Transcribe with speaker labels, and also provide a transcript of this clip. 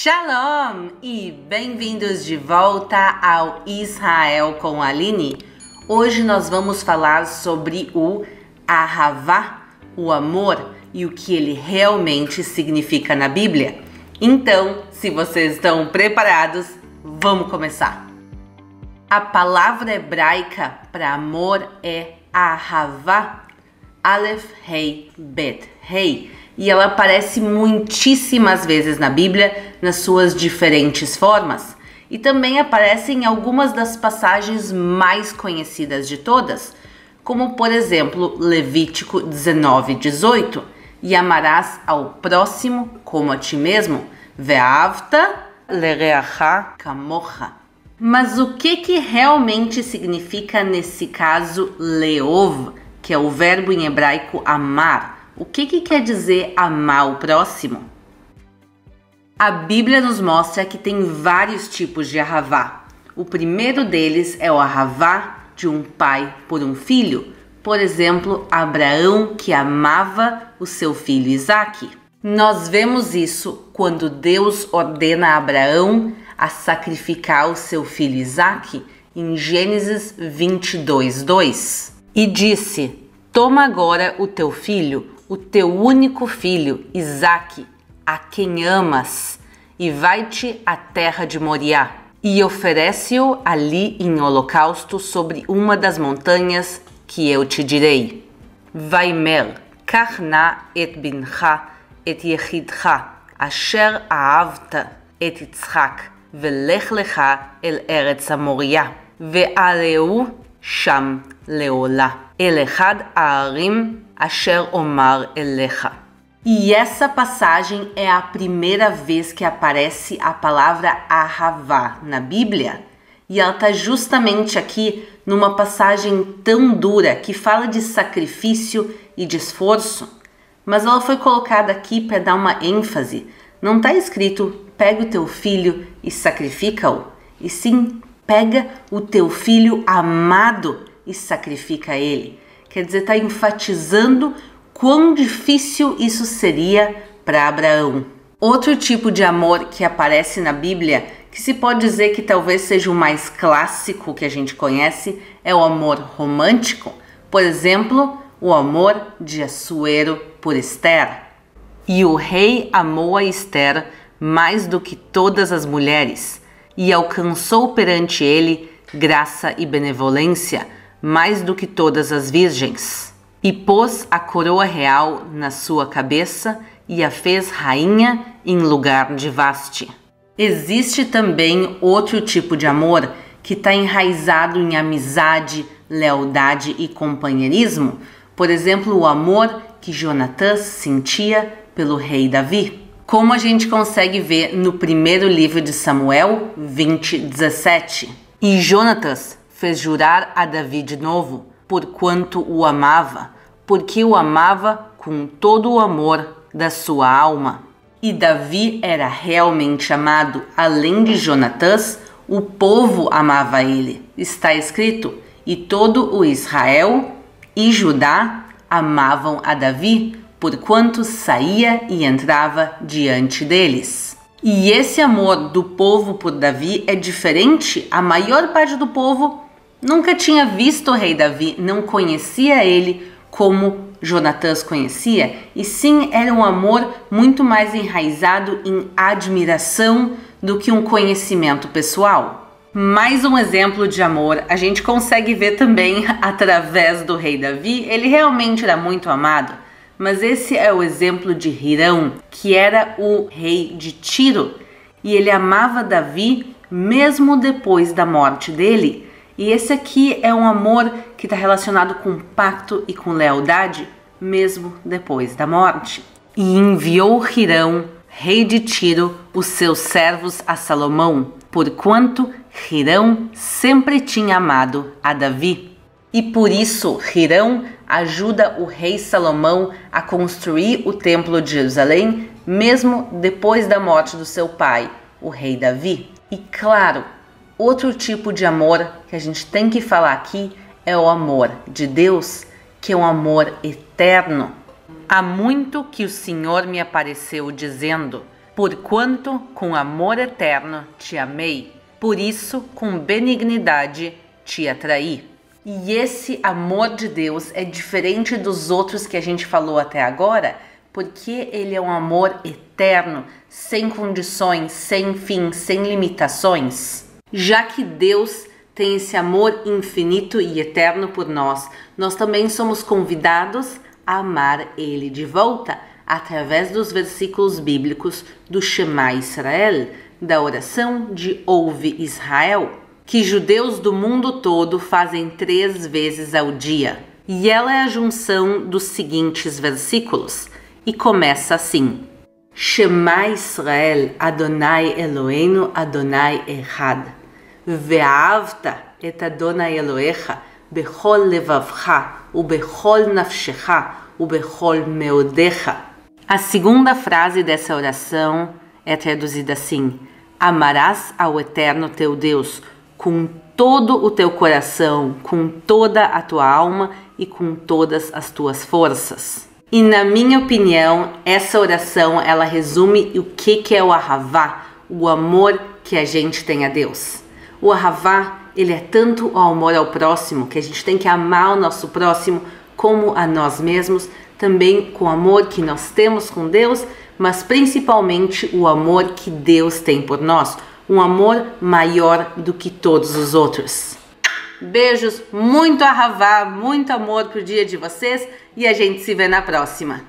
Speaker 1: Shalom e bem-vindos de volta ao Israel com a Aline. Hoje nós vamos falar sobre o Ahavá, o amor e o que ele realmente significa na Bíblia. Então, se vocês estão preparados, vamos começar. A palavra hebraica para amor é Ahavá, Aleph, Hei, Bet, Hei. E ela aparece muitíssimas vezes na Bíblia, nas suas diferentes formas. E também aparece em algumas das passagens mais conhecidas de todas, como por exemplo Levítico 19:18, e amarás ao próximo como a ti mesmo, ve'avta lereacha kamocha. Mas o que realmente significa nesse caso leov, que é o verbo em hebraico amar? O que quer dizer amar o próximo? A Bíblia nos mostra que tem vários tipos de ahavá. O primeiro deles é o ahavá de um pai por um filho. Por exemplo, Abraão, que amava o seu filho Isaque. Nós vemos isso quando Deus ordena a Abraão a sacrificar o seu filho Isaque em Gênesis 22:2. E disse: toma agora o teu filho, o teu único filho, Isaque, a quem amas, e vai-te à terra de Moriá, e oferece-o ali em holocausto sobre uma das montanhas que eu te direi. Vaimel, kach na et bincha, et yechidcha, asher ahavta et Yitzchak, velech lecha el eretz המוריה, ועלהו שם לעולה, אל אחד הערים Asher Omar Elecha. E essa passagem é a primeira vez que aparece a palavra Ahavá na Bíblia. E ela está justamente aqui numa passagem tão dura que fala de sacrifício e de esforço. Mas ela foi colocada aqui para dar uma ênfase. Não está escrito, pega o teu filho e sacrifica-o. E sim, pega o teu filho amado e sacrifica ele. Quer dizer, está enfatizando quão difícil isso seria para Abraão. Outro tipo de amor que aparece na Bíblia, que se pode dizer que talvez seja o mais clássico que a gente conhece, é o amor romântico. Por exemplo, o amor de Assuero por Esther. E o rei amou a Esther mais do que todas as mulheres, e alcançou perante ele graça e benevolência, mais do que todas as virgens, e pôs a coroa real na sua cabeça e a fez rainha em lugar de Vaste. Existe também outro tipo de amor que está enraizado em amizade, lealdade e companheirismo, por exemplo, o amor que Jonatã sentia pelo rei Davi, como a gente consegue ver no primeiro livro de Samuel 20:17. E Jonatas fez jurar a Davi de novo, porquanto o amava, porque o amava com todo o amor da sua alma. E Davi era realmente amado, além de Jonatãs, o povo amava ele. Está escrito, e todo o Israel e Judá amavam a Davi, porquanto saía e entrava diante deles. E esse amor do povo por Davi é diferente. A maior parte do povo nunca tinha visto o rei Davi, não conhecia ele como Jonatãs conhecia, e sim era um amor muito mais enraizado em admiração do que um conhecimento pessoal. Mais um exemplo de amor a gente consegue ver também através do rei Davi. Ele realmente era muito amado, mas esse é o exemplo de Hirão, que era o rei de Tiro, e ele amava Davi mesmo depois da morte dele. E esse aqui é um amor que está relacionado com pacto e com lealdade, mesmo depois da morte. E enviou Hirão, rei de Tiro, os seus servos a Salomão, porquanto Hirão sempre tinha amado a Davi. E por isso Hirão ajuda o rei Salomão a construir o templo de Jerusalém, mesmo depois da morte do seu pai, o rei Davi. E claro, outro tipo de amor que a gente tem que falar aqui é o amor de Deus, que é um amor eterno. Há muito que o Senhor me apareceu dizendo: Porquanto com amor eterno te amei, por isso com benignidade te atraí. E esse amor de Deus é diferente dos outros que a gente falou até agora, porque ele é um amor eterno, sem condições, sem fim, sem limitações. Já que Deus tem esse amor infinito e eterno por nós, nós também somos convidados a amar Ele de volta, através dos versículos bíblicos do Shema Israel, da oração de Ouve Israel, que judeus do mundo todo fazem 3 vezes ao dia. E ela é a junção dos seguintes versículos, e começa assim: Shema Israel, Adonai Eloheinu, Adonai Echad. Ve'ahavta et Adonai Elohecha bechol levavcha ubechol nafshecha ubechol meodecha. A segunda frase dessa oração é traduzida assim: amarás ao Eterno teu Deus com todo o teu coração, com toda a tua alma e com todas as tuas forças. E na minha opinião, essa oração ela resume o que é o Ahavá, o amor que a gente tem a Deus. O Ahavá, ele é tanto o amor ao próximo, que a gente tem que amar o nosso próximo como a nós mesmos, também com o amor que nós temos com Deus, mas principalmente o amor que Deus tem por nós, um amor maior do que todos os outros. Beijos, muito Ahavá, muito amor pro dia de vocês e a gente se vê na próxima.